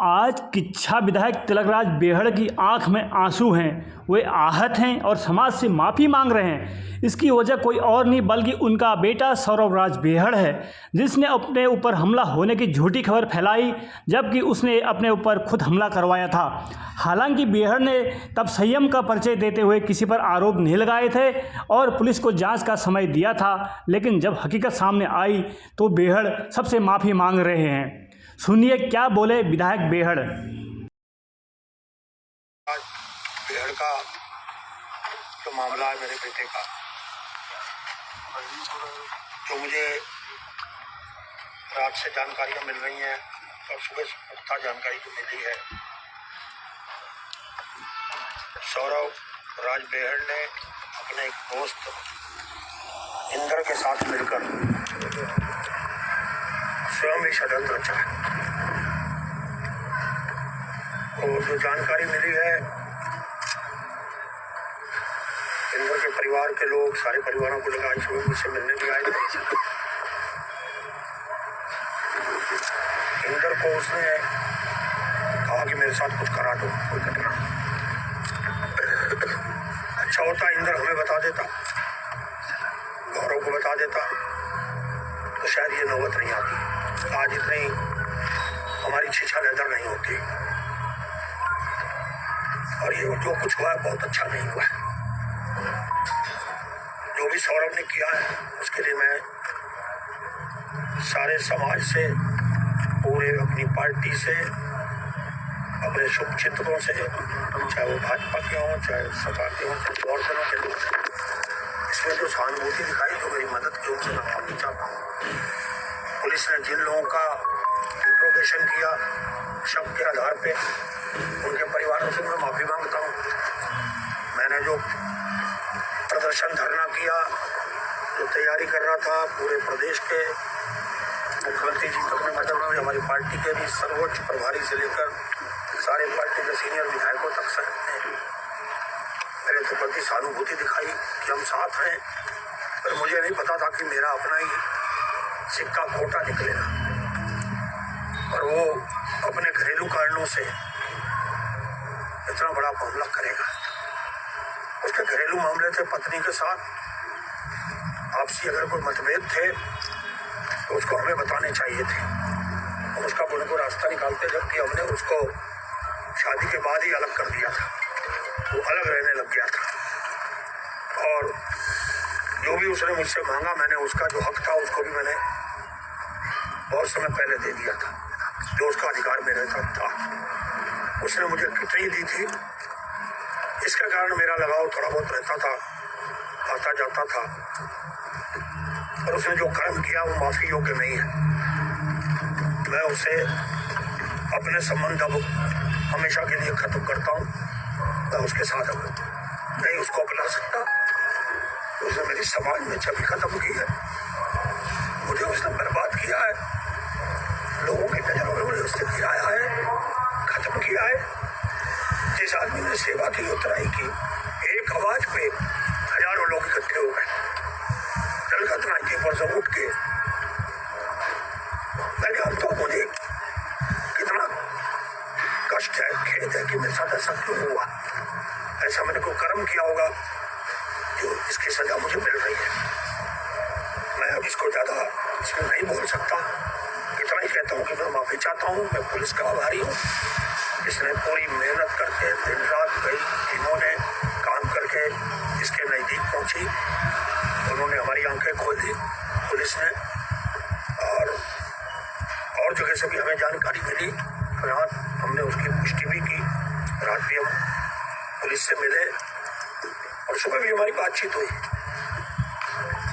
आज किच्छा विधायक तिलकराज बेहड़ की आंख में आंसू हैं। वे आहत हैं और समाज से माफ़ी मांग रहे हैं। इसकी वजह कोई और नहीं बल्कि उनका बेटा सौरभ राज बेहड़ है, जिसने अपने ऊपर हमला होने की झूठी खबर फैलाई, जबकि उसने अपने ऊपर खुद हमला करवाया था। हालांकि बेहड़ ने तब संयम का परिचय देते हुए किसी पर आरोप नहीं लगाए थे और पुलिस को जांच का समय दिया था, लेकिन जब हकीकत सामने आई तो बेहड़ सबसे माफ़ी मांग रहे हैं। सुनिए क्या बोले विधायक बेहड़। बेहड़ का जो मामला है मेरे बेटे का, जो मुझे रात से जानकारियां मिल रही हैं और सुबह से पुख्ता जानकारी जो मिली है, सौरभ राज बेहड़ ने अपने एक दोस्त इंदर के साथ मिलकर स्वयं ही षड्यंत्र रचा है। और जो जानकारी मिली है, इंदर के परिवार के लोग सारे परिवारों को लगा सुबह मुझसे मिलने भी आए थे। इंदर को उसने कहा कि मेरे साथ कुछ करा दो, कोई घटना। अच्छा होता इंदर हमें बता देता, गौरव को बता देता, तो शायद ये नौबत नहीं आती। आज इतनी हमारी छीछा लेदर नहीं होती। और ये जो कुछ हुआ है बहुत अच्छा नहीं हुआ है। जो भी सौरभ ने किया है उसके लिए मैं सारे समाज से, पूरे अपनी पार्टी से, अपने शुभचिंतकों से, चाहे वो भाजपा के हों, चाहे सपा के हों, चाहे और जनों के लोग, इसमें जो सहानुभूति दिखाई, जो मेरी मदद की, उनसे मैं माफी चाहता हूँ। पुलिस ने जिन लोगों का इंट्रोगेशन किया शक के आधार पे, उनके परिवारों से मैं माफ़ी मांगता हूँ। मैंने जो प्रदर्शन धरना किया, जो तैयारी कर रहा था, पूरे प्रदेश के मुख्यमंत्री जी तक में मदद हुई, हमारी पार्टी के भी सर्वोच्च प्रभारी से लेकर सारे पार्टी के सीनियर विधायकों तक से मेरे तो प्रति सहानुभूति दिखाई कि हम साथ हैं। पर मुझे नहीं पता था कि मेरा अपना ही सिक्का खोटा निकलेगा और वो अपने घरेलू कारणों से इतना बड़ा मामला करेगा। उसके घरेलू मामले थे पत्नी के साथ, आपसी अगर कोई मतभेद थे तो उसको हमें बताने चाहिए थे। हम उसका उनको रास्ता निकालते, जबकि हमने उसको शादी के बाद ही अलग कर दिया था, वो अलग रहने लग गया था। और जो भी उसने मुझसे मांगा, मैंने उसका जो हक था उसको भी मैंने बहुत समय पहले दे दिया था, जो उसका अधिकार मेरे साथ था। उसने मुझे कितनी दी थी, इसके कारण मेरा लगाव थोड़ा बहुत रहता था, आता जाता था। और उसने जो कर्म किया वो माफी योग्य नहीं है। मैं उसे अपने संबंध अब हमेशा के लिए खत्म करता हूँ। मैं उसके साथ अब नहीं उसको अपना सकता। उसने मेरी समाज में छवि खत्म की है, मुझे उसने बर्बाद किया है, लोगों की नजरों में मुझे उसने गिराया है, खत्म किया है। जिस आदमी ने सेवा की, उतराई की, एक आवाज पे हजारों लोग इकट्ठे हो गए, दलगत नाइके पर से उठ के। मैं जानता हूँ मुझे कितना कष्ट है, खेद है कि मेरे साथ ऐसा क्यों हुआ। ऐसा मैंने कोई कर्म किया होगा जो इसकी सजा मुझे मिल रही है। मैं अब इसको ज्यादा इसमें नहीं बोल सकता। इतना ही कहता हूँ कि मैं माफी चाहता हूँ। मैं पुलिस का आभारी हूँ, जिसने पूरी मेहनत करके दिन रात कई टीमों ने काम करके इसके नजदीक पहुंची। उन्होंने हमारी आंखें खोली, पुलिस ने, और जगह से भी हमें जानकारी मिली। रात हमने उसकी पुष्टि भी की, रात भी हम पुलिस से मिले और सुबह भी हमारी बातचीत हुई।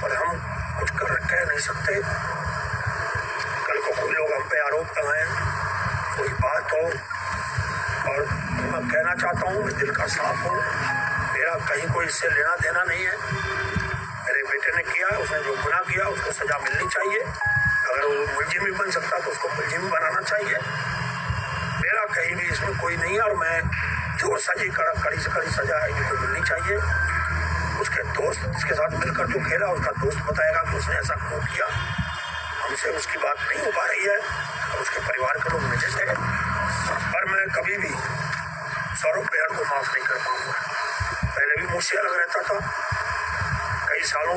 और हम कुछ कह नहीं सकते। कल को कोई लोग हम पे आरोप लगाएं, कोई बात हो, और मैं कहना चाहता हूँ, मैं दिल का साफ हूँ, मेरा कहीं कोई इससे लेना देना नहीं है। मेरे बेटे ने किया, उसने जो गुनाह किया उसको सजा मिलनी चाहिए। अगर वो मुलजिम भी बन सकता तो उसको मुलजिम बनाना चाहिए। मेरा कहीं भी इसमें कोई नहीं है। और मैं जो सजी कड़ी से कड़ी सजा है तो मिलनी चाहिए। उसके दोस्त उसके साथ मिलकर जो खेला, उसका दोस्त बताएगा कि उसने ऐसा क्यों किया। हमसे उसकी बात नहीं हो पा रही है और उसके परिवार के लोग मिले थे।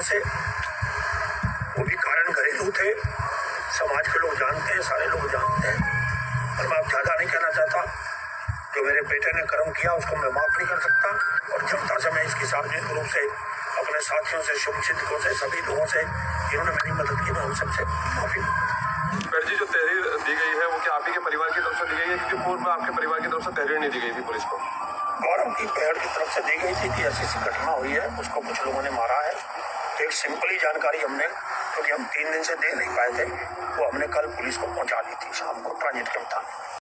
कारणों से, वो भी कारण घरेलू थे, समाज के लोग जानते हैं, सारे लोग जानते हैं। और मैं अब ज़्यादा नहीं कहना चाहता। जो मेरे बेटे ने कर्म किया उसको मैं माफ़ नहीं कर सकता, और जनता से मैं इसकी सार्वजनिक रूप से, अपने साथियों से, शुभचिंतकों से, सभी लोगों से, जिन्होंने मेरी मदद की, मैं उन सबसे माफ़ी। सर जी, जो तहरीर दी गई है वो क्या आप ही के परिवार की तरफ से दी गई है, क्योंकि पूर्व में आपके परिवार की तरफ से तहरीर नहीं दी गई थी पुलिस को? गौरव की पेड़ की तरफ से दी गई थी कि ऐसी घटना हुई है, उसको कुछ लोगों ने मारा है। तो एक सिंपली जानकारी हमने, क्योंकि हम 3 दिन से दे नहीं पाए थे, वो हमने कल पुलिस को पहुंचा दी थी शाम को ट्रांजिट के मुताबिक।